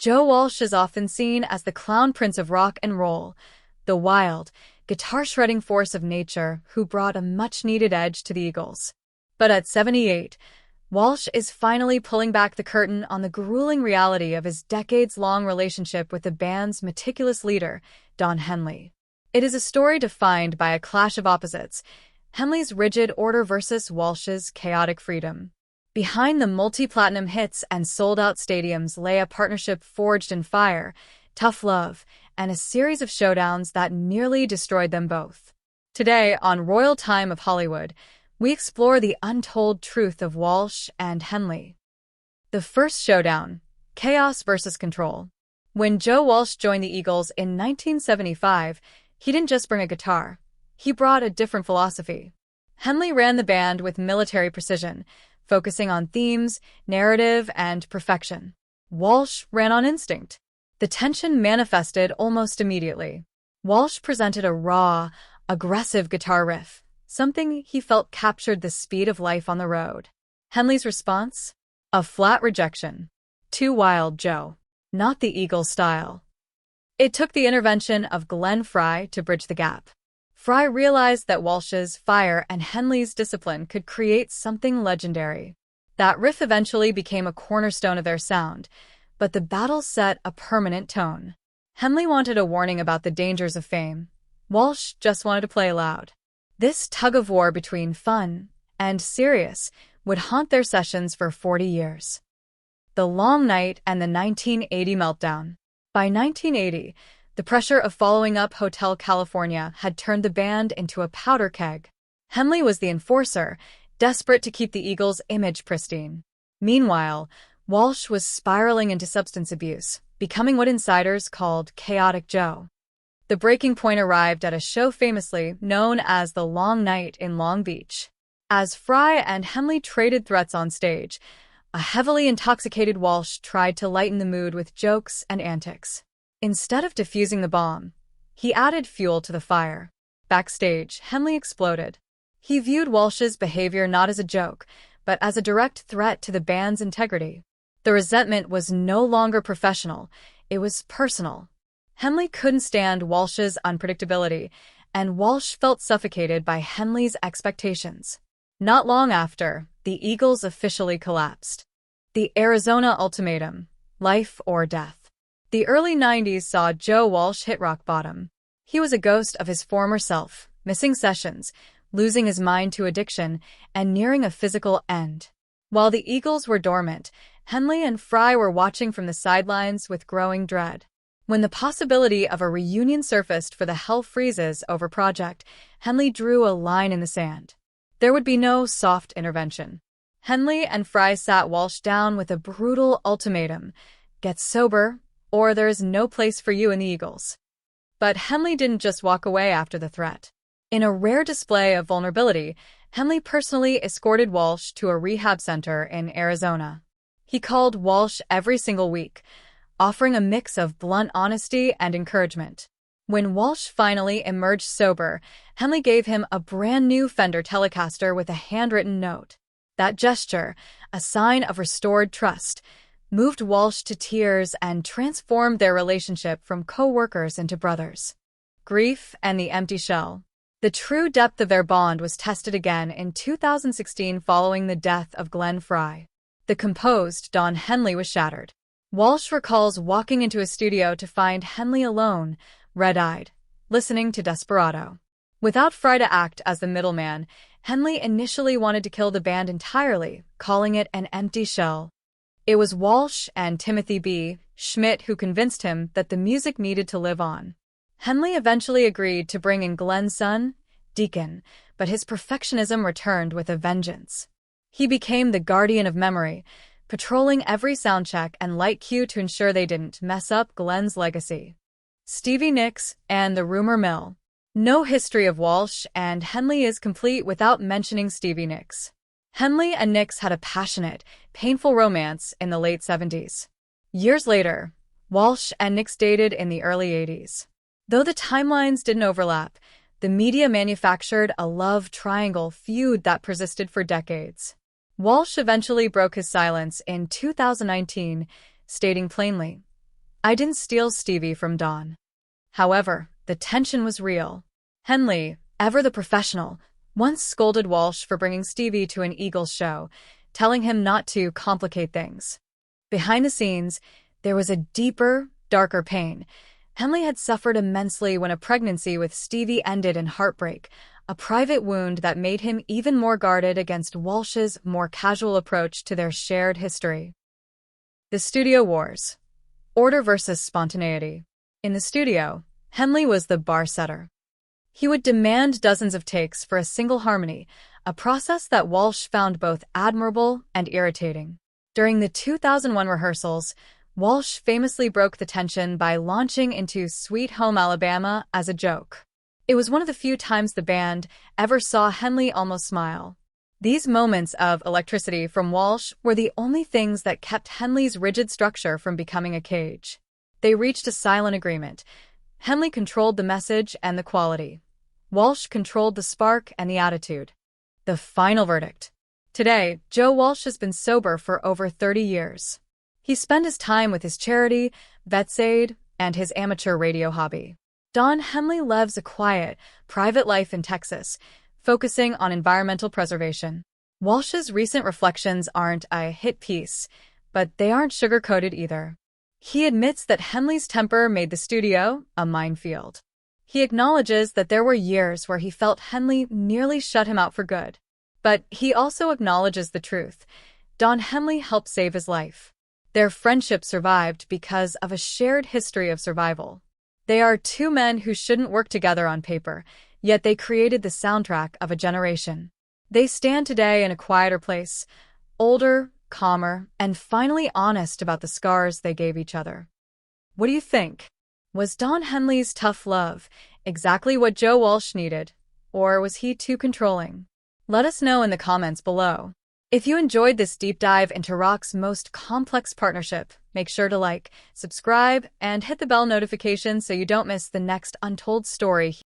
Joe Walsh is often seen as the clown prince of rock and roll, the wild, guitar-shredding force of nature who brought a much-needed edge to the Eagles. But at 78, Walsh is finally pulling back the curtain on the grueling reality of his decades-long relationship with the band's meticulous leader, Don Henley. It is a story defined by a clash of opposites, Henley's rigid order versus Walsh's chaotic freedom. Behind the multi-platinum hits and sold-out stadiums lay a partnership forged in fire, tough love, and a series of showdowns that nearly destroyed them both. Today, on Royal Time of Hollywood, we explore the untold truth of Walsh and Henley. The first showdown, chaos versus control. When Joe Walsh joined the Eagles in 1975, he didn't just bring a guitar. He brought a different philosophy. Henley ran the band with military precision, focusing on themes, narrative, and perfection. Walsh ran on instinct. The tension manifested almost immediately. Walsh presented a raw, aggressive guitar riff, something he felt captured the speed of life on the road. Henley's response? A flat rejection. Too wild, Joe. Not the Eagles style. It took the intervention of Glenn Frey to bridge the gap. Frey realized that Walsh's fire and Henley's discipline could create something legendary. That riff eventually became a cornerstone of their sound, but the battle set a permanent tone. Henley wanted a warning about the dangers of fame. Walsh just wanted to play loud. This tug-of-war between fun and serious would haunt their sessions for 40 years. The Long Night and the 1980 Meltdown. By 1980, the pressure of following up Hotel California had turned the band into a powder keg. Henley was the enforcer, desperate to keep the Eagles' image pristine. Meanwhile, Walsh was spiraling into substance abuse, becoming what insiders called Chaotic Joe. The breaking point arrived at a show famously known as the Long Night in Long Beach. As Frey and Henley traded threats on stage, a heavily intoxicated Walsh tried to lighten the mood with jokes and antics. Instead of defusing the bomb, he added fuel to the fire. Backstage, Henley exploded. He viewed Walsh's behavior not as a joke, but as a direct threat to the band's integrity. The resentment was no longer professional, it was personal. Henley couldn't stand Walsh's unpredictability, and Walsh felt suffocated by Henley's expectations. Not long after, the Eagles officially collapsed. The Arizona Ultimatum, life or death. The early 90s saw Joe Walsh hit rock bottom. He was a ghost of his former self, missing sessions, losing his mind to addiction, and nearing a physical end. While the Eagles were dormant, Henley and Frey were watching from the sidelines with growing dread. When the possibility of a reunion surfaced for the Hell Freezes Over project, Henley drew a line in the sand. There would be no soft intervention. Henley and Frey sat Walsh down with a brutal ultimatum: get sober, or there is no place for you in the Eagles. But Henley didn't just walk away after the threat. In a rare display of vulnerability, Henley personally escorted Walsh to a rehab center in Arizona. He called Walsh every single week, offering a mix of blunt honesty and encouragement. When Walsh finally emerged sober, Henley gave him a brand new Fender Telecaster with a handwritten note. That gesture, a sign of restored trust, moved Walsh to tears and transformed their relationship from co-workers into brothers. Grief and the empty shell. The true depth of their bond was tested again in 2016 following the death of Glenn Frey. The composed Don Henley was shattered. Walsh recalls walking into a studio to find Henley alone, red-eyed, listening to Desperado. Without Frey to act as the middleman, Henley initially wanted to kill the band entirely, calling it an empty shell. It was Walsh and Timothy B. Schmidt who convinced him that the music needed to live on. Henley eventually agreed to bring in Glenn's son, Deacon, but his perfectionism returned with a vengeance. He became the guardian of memory, patrolling every soundcheck and light cue to ensure they didn't mess up Glenn's legacy. Stevie Nicks and the Rumor Mill. No history of Walsh and Henley is complete without mentioning Stevie Nicks. Henley and Nicks had a passionate, painful romance in the late 70s. Years later, Walsh and Nicks dated in the early 80s. Though the timelines didn't overlap, the media manufactured a love triangle feud that persisted for decades. Walsh eventually broke his silence in 2019, stating plainly, "I didn't steal Stevie from Don." However, the tension was real. Henley, ever the professional, once scolded Walsh for bringing Stevie to an Eagles show, telling him not to complicate things. Behind the scenes, there was a deeper, darker pain. Henley had suffered immensely when a pregnancy with Stevie ended in heartbreak, a private wound that made him even more guarded against Walsh's more casual approach to their shared history. The Studio Wars. Order versus spontaneity. In the studio, Henley was the bar setter. He would demand dozens of takes for a single harmony, a process that Walsh found both admirable and irritating. During the 2001 rehearsals, Walsh famously broke the tension by launching into Sweet Home Alabama as a joke. It was one of the few times the band ever saw Henley almost smile. These moments of electricity from Walsh were the only things that kept Henley's rigid structure from becoming a cage. They reached a silent agreement. Henley controlled the message and the quality. Walsh controlled the spark and the attitude. The final verdict. Today, Joe Walsh has been sober for over 30 years. He spent his time with his charity, Vets Aid, and his amateur radio hobby. Don Henley lives a quiet, private life in Texas, focusing on environmental preservation. Walsh's recent reflections aren't a hit piece, but they aren't sugar-coated either. He admits that Henley's temper made the studio a minefield. He acknowledges that there were years where he felt Henley nearly shut him out for good. But he also acknowledges the truth. Don Henley helped save his life. Their friendship survived because of a shared history of survival. They are two men who shouldn't work together on paper, yet they created the soundtrack of a generation. They stand today in a quieter place, older, calmer, and finally honest about the scars they gave each other. What do you think? Was Don Henley's tough love exactly what Joe Walsh needed, or was he too controlling? Let us know in the comments below. If you enjoyed this deep dive into rock's most complex partnership, make sure to like, subscribe, and hit the bell notification so you don't miss the next untold story.